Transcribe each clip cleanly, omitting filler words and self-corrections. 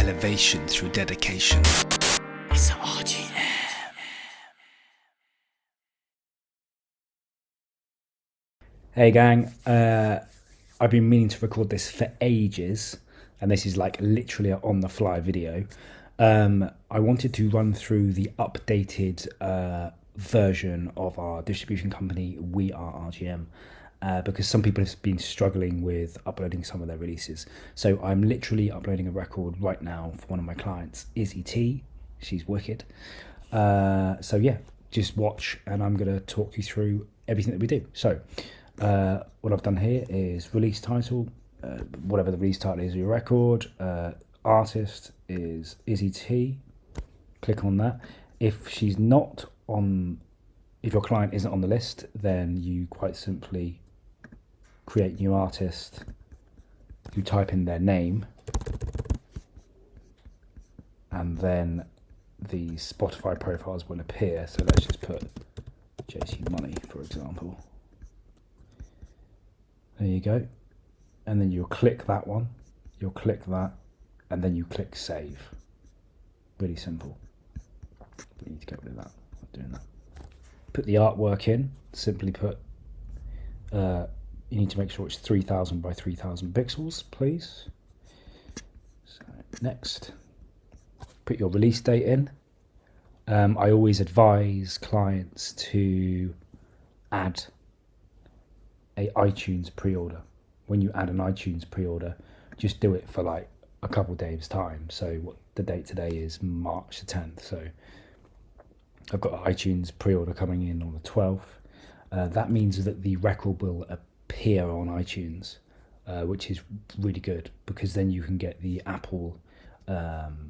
elevation through dedication. It's RGM. Hey gang, I've been meaning to record this for ages, and this is like literally an on the fly video. I wanted to run through the updated version of our distribution company, We Are RGM, because some people have been struggling with uploading some of their releases. So I'm literally uploading a record right now for one of my clients, Izzy T. She's wicked. So yeah, just watch, and I'm going to talk you through everything that we do. So what I've done here is release title, whatever the release title is of your record. Artist is Izzy T. Click on that. If your client isn't on the list, then you quite simply create new artist. You type in their name, and then the Spotify profiles will appear. So let's just put JC Money, for example. There you go. And then you'll click that one, you'll click that, and then you click save. Really simple. We need to get rid of that. I'm not doing that. Put the artwork in. Simply put, you need to make sure it's 3000 by 3000 pixels, please. So next, put your release date in. I always advise clients to add a iTunes pre-order. When you add an iTunes pre-order, just do it for like a couple days time. So what the date today is March the 10th. So I've got an iTunes pre-order coming in on the 12th. That means that the record will appear on iTunes, which is really good, because then you can get the Apple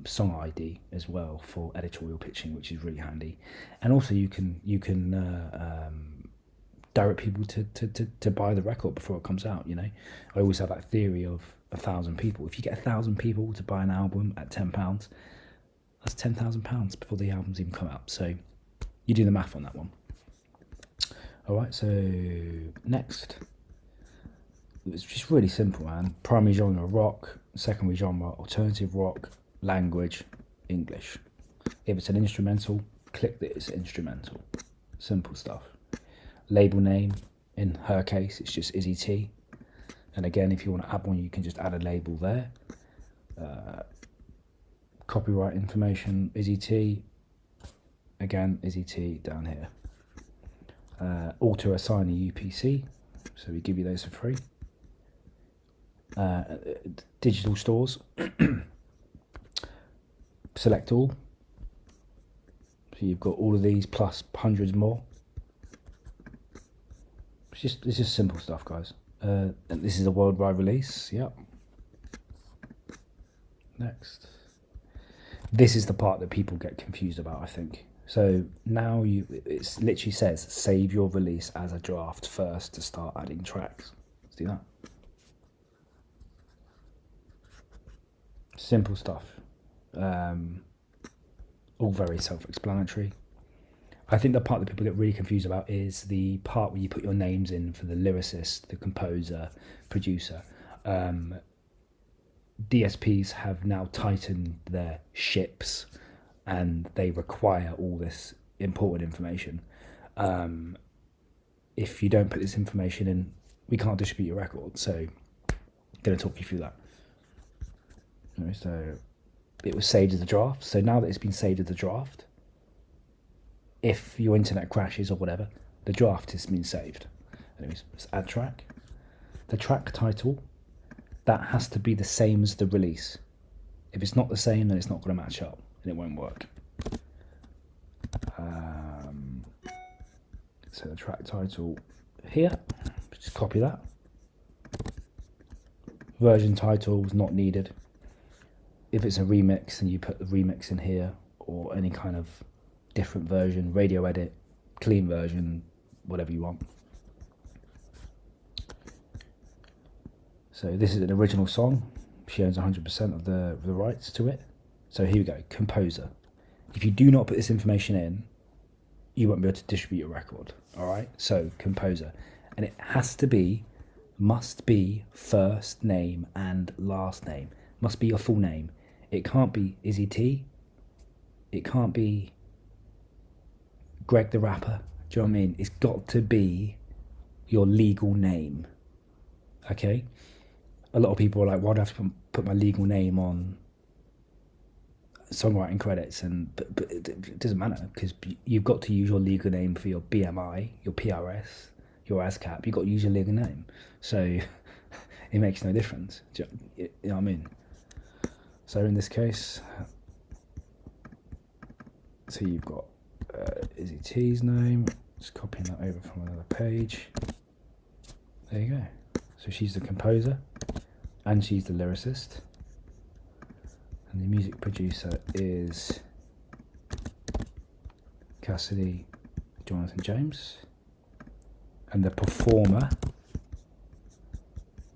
song ID as well for editorial pitching, which is really handy. And also you can direct people to buy the record before it comes out. You know, I always have that theory of 1,000 people. If you get 1,000 people to buy an album at £10, that's £10,000 before the album's even come out. So you do the math on that one. All right, so next, it's just really simple, man. Primary genre rock, secondary genre alternative rock, language English. If it's an instrumental, click that it's instrumental. Simple stuff. Label name, in her case, it's just Izzy T. And again, if you want to add one, you can just add a label there. Copyright information, Izzy T. Again, Izzy T down here. Auto assign a UPC, so we give you those for free. Digital stores, select all. So you've got all of these plus hundreds more. It's just simple stuff, guys. And this is a worldwide release. Yep. Next. This is the part that people get confused about, I think. So now it literally says save your release as a draft first to start adding tracks. Let's do that. Simple stuff. All very self-explanatory. I think the part that people get really confused about is the part where you put your names in for the lyricist, the composer, producer. DSPs have now tightened their ships, and they require all this important information. If you don't put this information in, we can't distribute your record. So I'm going to talk you through that. So it was saved as a draft. So now that it's been saved as a draft, if your internet crashes or whatever, the draft has been saved. Anyways, let's add track. The track title, that has to be the same as the release. If it's not the same, then it's not going to match up and it won't work. So the track title here, just copy that. Version title is not needed. If it's a remix, then you put the remix in here, or any kind of different version, radio edit, clean version, whatever you want. So this is an original song. She owns 100% of the rights to it. So here we go, composer. If you do not put this information in, you won't be able to distribute your record. All right, so composer. And it must be first name and last name. Must be your full name. It can't be Izzy T. It can't be Greg the Rapper. Do you know what I mean? It's got to be your legal name. Okay? A lot of people are like, why do I have to put my legal name on songwriting credits? But it doesn't matter, because you've got to use your legal name for your BMI, your PRS, your ASCAP. You've got to use your legal name. So it makes no difference. Do you know what I mean? So in this case, so you've got Izzy T's name. Just copying that over from another page. There you go. So she's the composer and she's the lyricist. And the music producer is Cassidy Jonathan James. And the performer,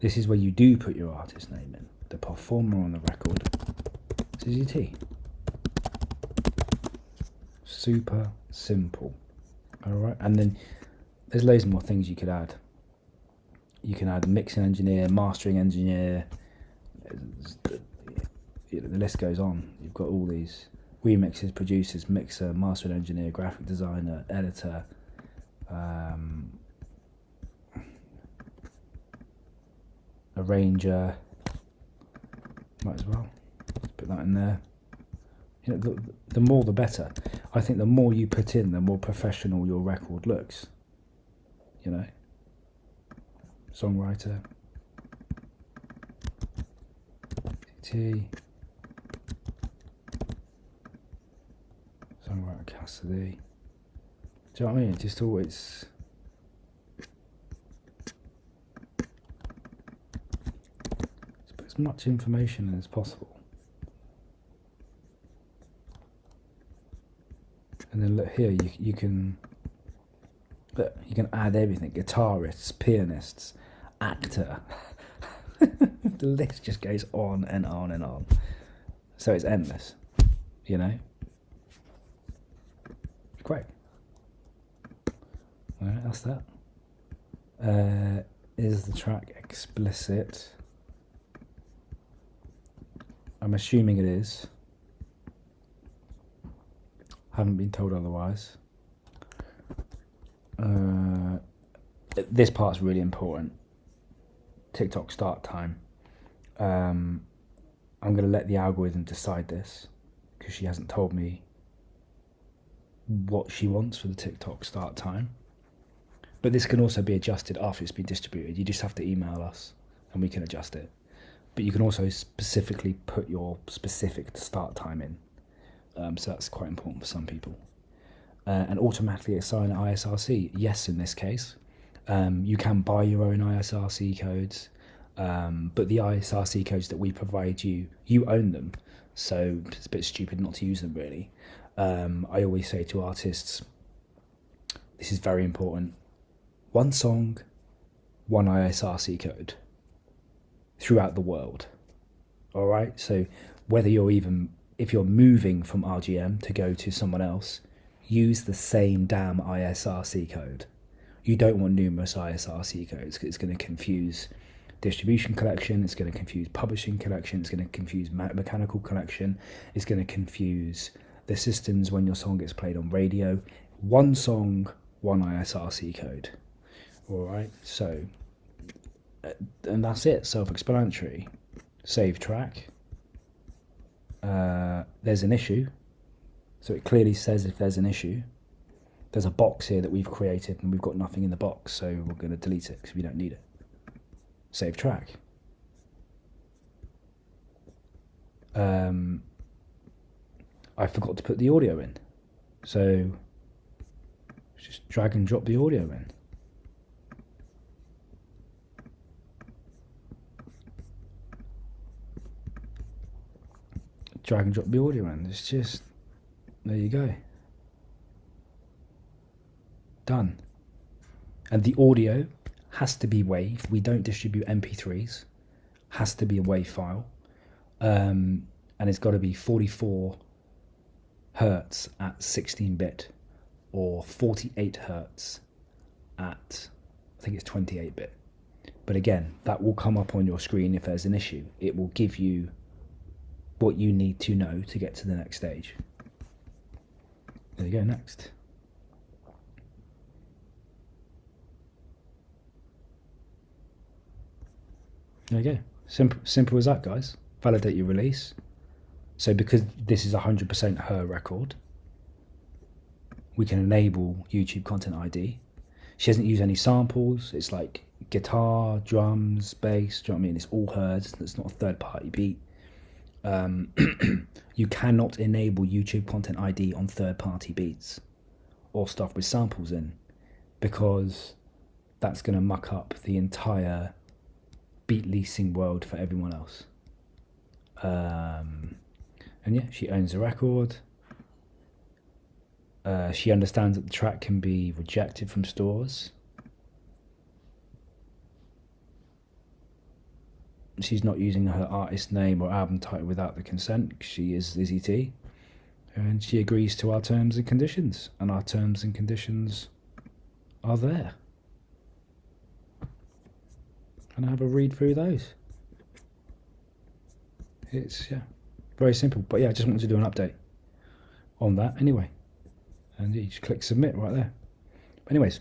this is where you do put your artist name in. The performer on the record is Izzy T. Super simple. Alright, and then there's loads more things you could add. You can add mixing engineer, mastering engineer, the list goes on. You've got all these remixes, producers, mixer, mastering engineer, graphic designer, editor, arranger. Might as well put that in there. You know, the more the better. I think the more you put in, the more professional your record looks. You know, songwriter, T, songwriter Cassidy. Do you know what I mean? Just always. Put as much information in as possible. And then look here, you can add everything: guitarists, pianists, actor. The list just goes on and on and on. So it's endless, you know. Great. All right, that's that. Is the track explicit? I'm assuming it is. Haven't been told otherwise. This part's really important. TikTok start time. I'm going to let the algorithm decide this, because she hasn't told me what she wants for the TikTok start time. But this can also be adjusted after it's been distributed. You just have to email us and we can adjust it. But you can also specifically put your specific start time in. So that's quite important for some people. And automatically assign ISRC. Yes, in this case. You can buy your own ISRC codes, but the ISRC codes that we provide you, you own them. So it's a bit stupid not to use them, really. I always say to artists, this is very important. One song, one ISRC code throughout the world. All right? So whether if you're moving from RGM to go to someone else, use the same damn ISRC code. You don't want numerous ISRC codes, because it's going to confuse distribution collection, it's going to confuse publishing collection, it's going to confuse mechanical collection, it's going to confuse the systems when your song gets played on radio. One song, one ISRC code. All right, so, and that's it, self-explanatory. Save track. There's an issue, so it clearly says if there's an issue. There's a box here that we've created and we've got nothing in the box, so we're going to delete it because we don't need it. Save track. I forgot to put the audio in, so just drag and drop the audio in. Drag and drop the audio in. It's just, there you go. Done. And the audio has to be WAV. We don't distribute MP3s. Has to be a WAV file. And it's got to be 44 hertz at 16-bit or 48 hertz at, I think it's 28-bit. But again, that will come up on your screen if there's an issue. It will give you what you need to know to get to the next stage. There you go, next. There you go. Simple as that, guys. Validate your release. So because this is 100% her record, we can enable YouTube Content ID. She hasn't used any samples. It's like guitar, drums, bass. Do you know what I mean? It's all hers. It's not a third-party beat. You cannot enable YouTube Content ID on third-party beats or stuff with samples in, because that's going to muck up the entire beat leasing world for everyone else. And yeah, she owns the record. She understands that the track can be rejected from stores. She's not using her artist name or album title without the consent. She is Lizzie T. And she agrees to our terms and conditions. And our terms and conditions are there. And I have a read through those. It's, yeah, very simple. But yeah, I just wanted to do an update on that anyway. And you just click submit right there. But anyways,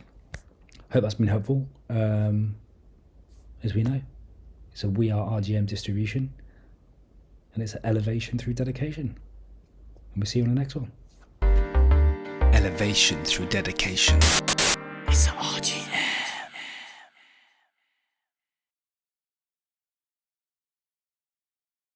hope that's been helpful. As we know, it's a We Are RGM distribution, and it's an elevation through dedication. And we'll see you on the next one. Elevation through dedication.